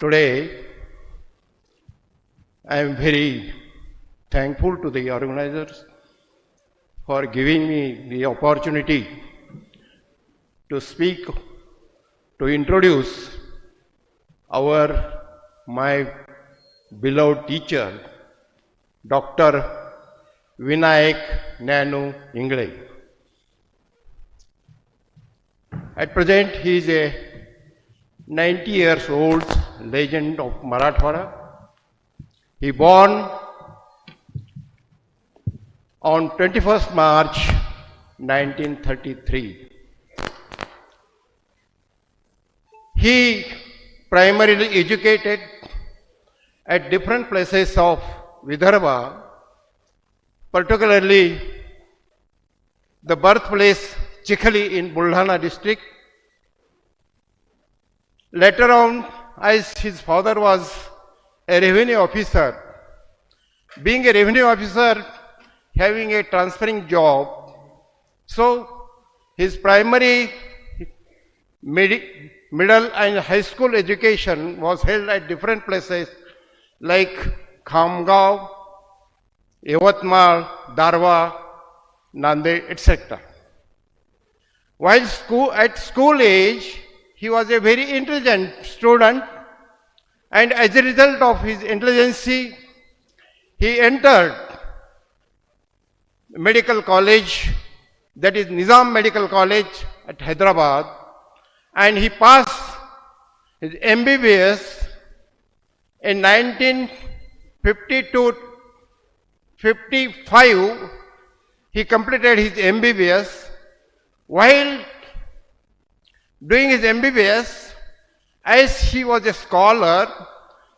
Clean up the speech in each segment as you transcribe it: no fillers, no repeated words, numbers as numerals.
Today, I am very thankful to the organizers for giving me the opportunity to speak, to introduce my beloved teacher, Dr. Nanu Ingle. At present, he is a 90 years old legend of Marathwada. He born on 21st March 1933. He primarily educated at different places of Vidarbha, particularly the birthplace Chikhali in Buldhana district. Later on, as his father was a revenue officer, being a revenue officer, having a transferring job, so his primary, middle and high school education was held at different places like Khamgaon, Yavatmal, Darwa, Nanded, etc. While at school age, he was a very intelligent student, and as a result of his intelligence, he entered medical college, that is Nizam Medical College at Hyderabad, and he passed his MBBS in 1952-55. He completed his MBBS. While doing his MBBS, as he was a scholar,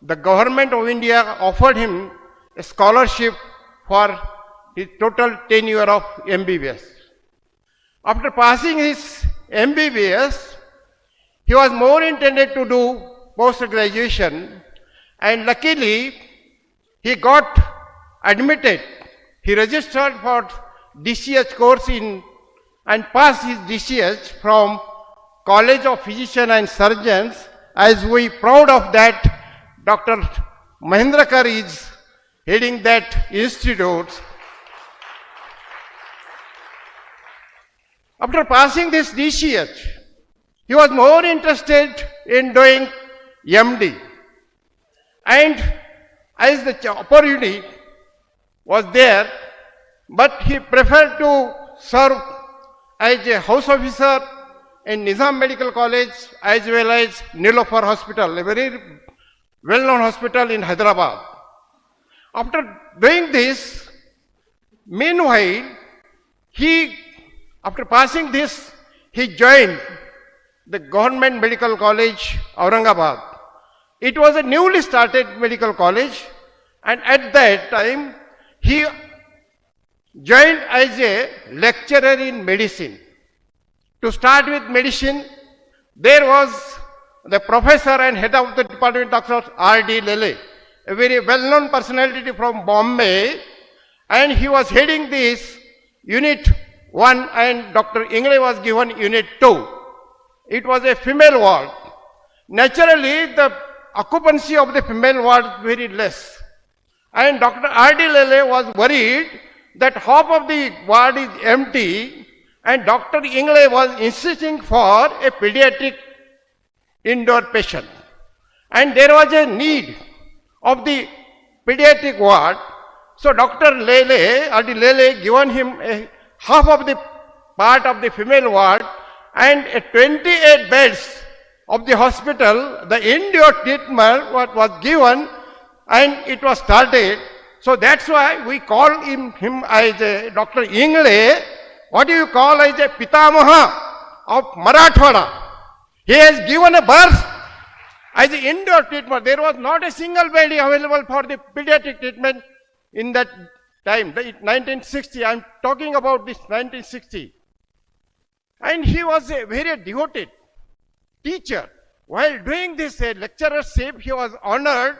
the government of India offered him a scholarship for his total tenure of MBBS. After passing his MBBS, he was more intended to do post-graduation, and luckily he got admitted. He registered for DCH course and passed his DCH from College of Physicians and Surgeons. As we proud of that, Dr. Mahendrakar is heading that institute. After passing this DCH, he was more interested in doing MD. And as the opportunity was there, but he preferred to serve as a house officer in Nizam Medical College as well as Nilofar Hospital, a very well-known hospital in Hyderabad. After doing this, meanwhile, after passing this, he joined the Government Medical College, Aurangabad. It was a newly started medical college, and at that time, he joined as a lecturer in medicine. To start with medicine, there was the professor and head of the department, Dr. R.D. Lele, a very well-known personality from Bombay, and he was heading this Unit 1, and Dr. Ingle was given Unit 2. It was a female ward. Naturally, the occupancy of the female ward was very less. And Dr. R.D. Lele was worried that half of the ward is empty, and Dr. Ingle was insisting for a pediatric indoor patient. And there was a need of the pediatric ward. So Dr. R.D. Lele given him half of the part of the female ward, and 28 beds of the hospital, the indoor treatment was given, and it was started. So that's why we call him as Dr. Ingle. What do you call as a Pitamaha of Marathwada? He has given a birth as an indoor treatment. There was not a single bed available for the pediatric treatment in that time, 1960. I'm talking about this 1960. And he was a very devoted teacher. While doing this lecturership, he was honored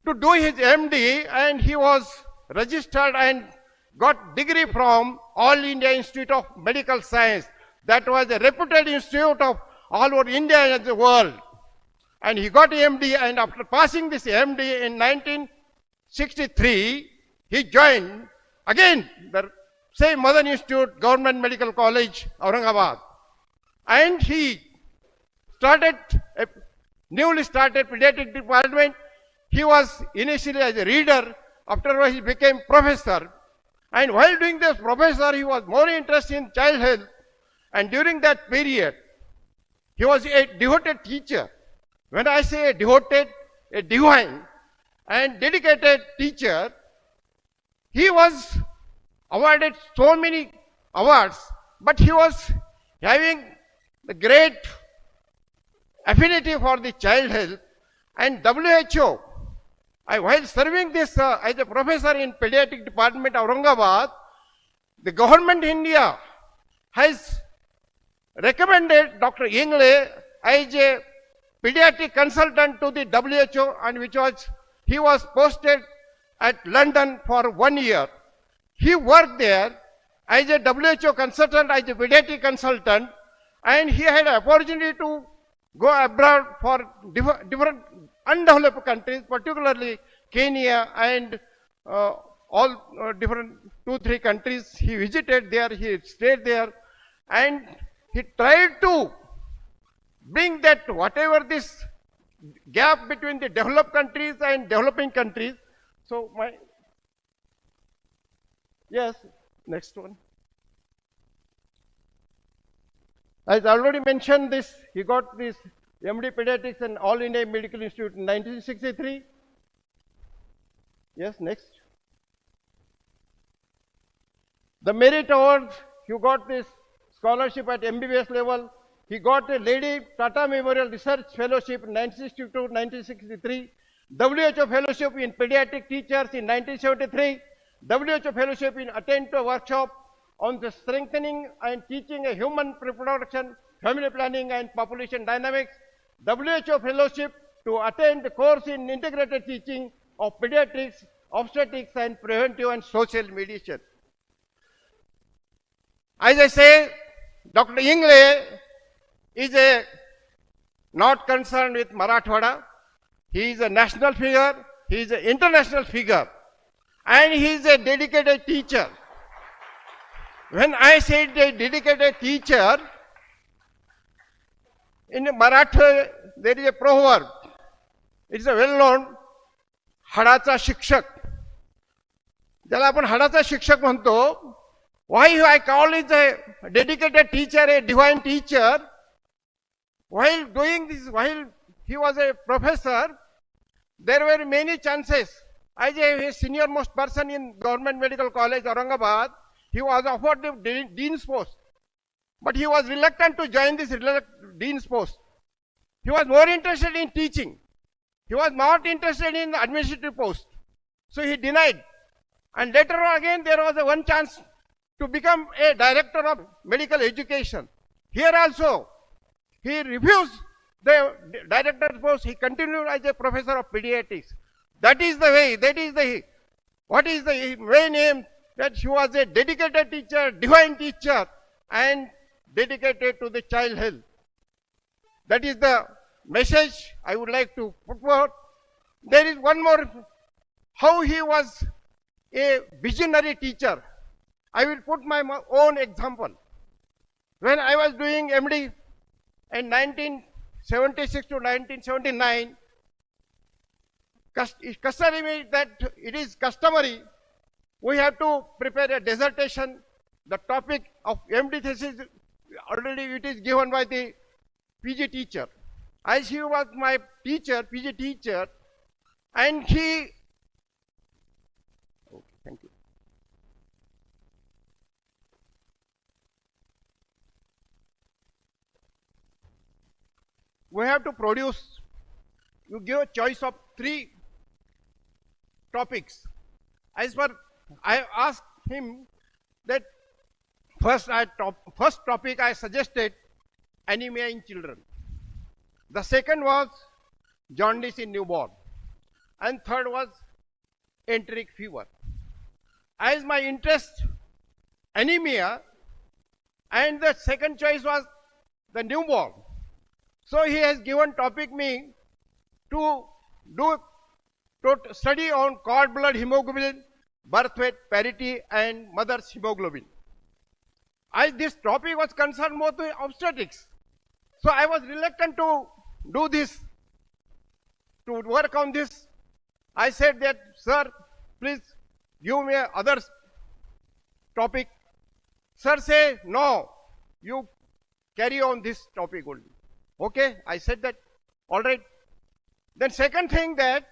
to do his MD, and he was registered and got degree from All India Institute of Medical Science. That was a reputed institute of all over India and the world. and he got MD, and after passing this MD in 1963, he joined again the same Madan Institute, Government Medical College, Aurangabad. And he started a newly started pediatric department. He was initially as a reader, afterwards he became professor. And while doing this professor, he was more interested in child health. And during that period, he was a devoted teacher. When I say a devoted, a divine and dedicated teacher, he was awarded so many awards, but he was having the great affinity for the child health. And WHO, while serving this as a professor in pediatric department Aurangabad, the government India has recommended Dr. Ingle as a pediatric consultant to the WHO, and he was posted at London for 1 year. He worked there as a WHO consultant, as a pediatric consultant, and he had an opportunity to go abroad for different undeveloped countries, particularly Kenya and all different 2-3 countries. He visited there, he stayed there, and he tried to bring that whatever this gap between the developed countries and developing countries. So yes, next one. As I already mentioned this, he got this MD Pediatrics and All India Medical Institute in 1963. Yes, next. The merit awards, he got this scholarship at MBBS level. He got a Lady Tata Memorial Research Fellowship in 1962-1963, WHO Fellowship in Pediatric Teachers in 1973, WHO Fellowship in Attend to a Workshop on the Strengthening and Teaching a Human Reproduction, Family Planning and Population Dynamics, WHO Fellowship to attend the course in Integrated Teaching of Pediatrics, Obstetrics and Preventive and Social Medicine. As I say, Dr. Ingle is not concerned with Marathwada. He is a national figure, he is an international figure, and he is a dedicated teacher. When I said a dedicated teacher, in Marathi there is a proverb. It is a well-known हाडाचा शिक्षक. ज्याला आपण हाडाचा शिक्षक म्हणतो. Why I call it a dedicated teacher, a divine teacher? While doing this, while he was a professor, there were many chances. As a senior most person in Government Medical College, Aurangabad, he was offered the dean's post. But he was reluctant to join this dean's post. He was more interested in teaching. He was not interested in the administrative post. So he denied. And later on again, there was one chance to become a director of medical education. Here also, he refused the director's post. He continued as a professor of pediatrics. That is the way, what is the main aim? That he was a dedicated teacher, divine teacher, and dedicated to the child health. That is the message I would like to put forward. There is one more, how he was a visionary teacher. I will put my own example. When I was doing MD in 1976 to 1979, it is customary, we have to prepare a dissertation. The topic of MD thesis, already it is given by the PG teacher. As he was my teacher, PG teacher, and he, okay, thank you. We have to produce, you give a choice of 3 topics. As per, I asked him that first topic I suggested anemia in children. The second was jaundice in newborn. And third was enteric fever. As my interest, anemia, and the second choice was the newborn. So he has given topic me to do study on cord blood hemoglobin, birth weight parity, and mother's hemoglobin. This topic was concerned more to obstetrics. So I was reluctant to do this, to work on this. I said that, sir, please give me other topic. Sir say, no, you carry on this topic only. Okay, I said that, all right. Then second thing, that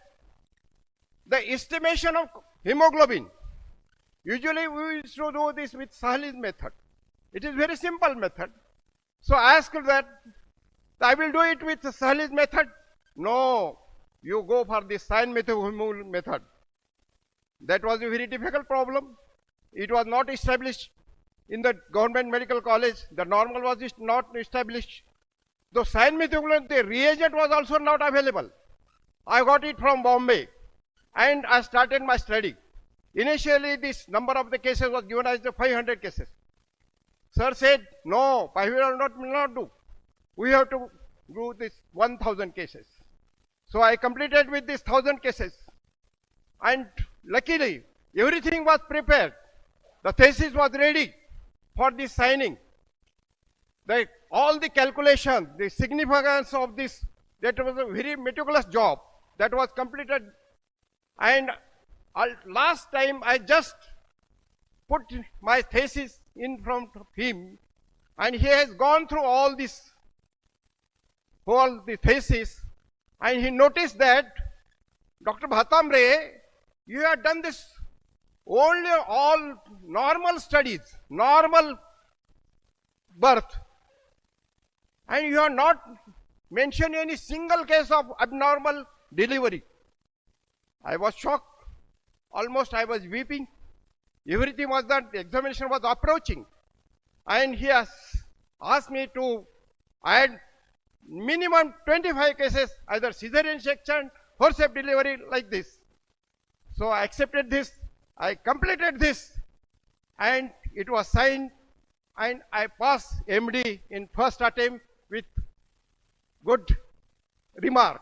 the estimation of hemoglobin. Usually we used to do this with Sahli's method. It is very simple method. So I asked that, I will do it with Sahli's method. No, you go for the scientific method. That was a very difficult problem. It was not established in the government medical college. The normal was not established. The scientific, the reagent was also not available. I got it from Bombay and I started my study. Initially, this number of the cases was given as the 500 cases. Sir said, no, 500 will not do. We have to do this 1000 cases. So I completed with this 1000 cases. And luckily, everything was prepared. The thesis was ready for this signing. All the calculations, the significance of this, that was a very meticulous job that was completed. And last time I just put my thesis in front of him, and he has gone through all the thesis, and he noticed that, Dr. Bhatambre, you have done this only all normal studies, normal birth, and you have not mentioned any single case of abnormal delivery. I was shocked. Almost I was weeping. Everything was that the examination was approaching, and he has asked me to add minimum 25 cases, either cesarean section, forceps delivery, like this. So I accepted this, I completed this, and it was signed, and I passed MD in first attempt with good remark.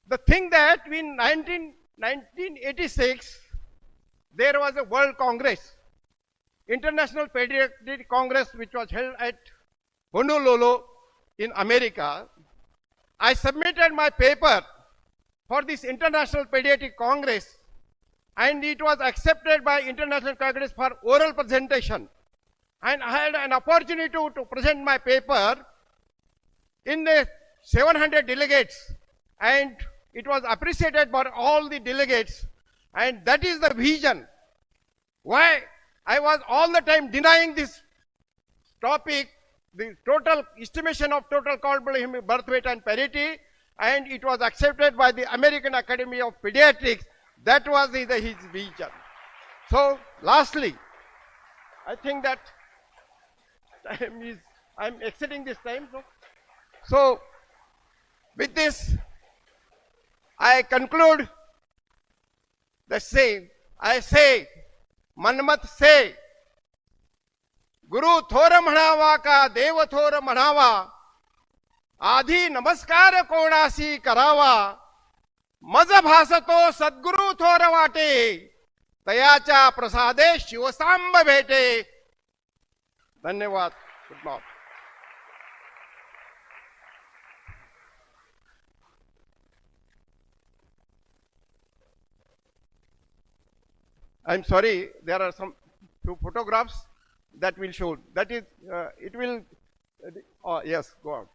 The thing that in 1986, there was a World Congress, International Pediatric Congress, which was held at Honolulu in America. I submitted my paper for this International Pediatric Congress, and it was accepted by International Congress for oral presentation. And I had an opportunity to present my paper in the 700 delegates, and it was appreciated by all the delegates. And that is the vision why I was all the time denying this topic, the total estimation of total cord blood birth weight and parity, and it was accepted by the American Academy of Pediatrics. That was his vision. So lastly, I think that time is, I'm exceeding this time. So with this, I conclude the same. I say, Manmath से गुरु थोर म्हणावा का देव थोर म्हणावा, आधी नमस्कार कोणासी करावा, मज भासतो सद्गुरु थोर वाटे, तयाच्या प्रसादे शिवसांब भेटे. धन्यवाद. Good morning. I'm sorry, there are some few photographs that will show. That is, it will, yes, go on.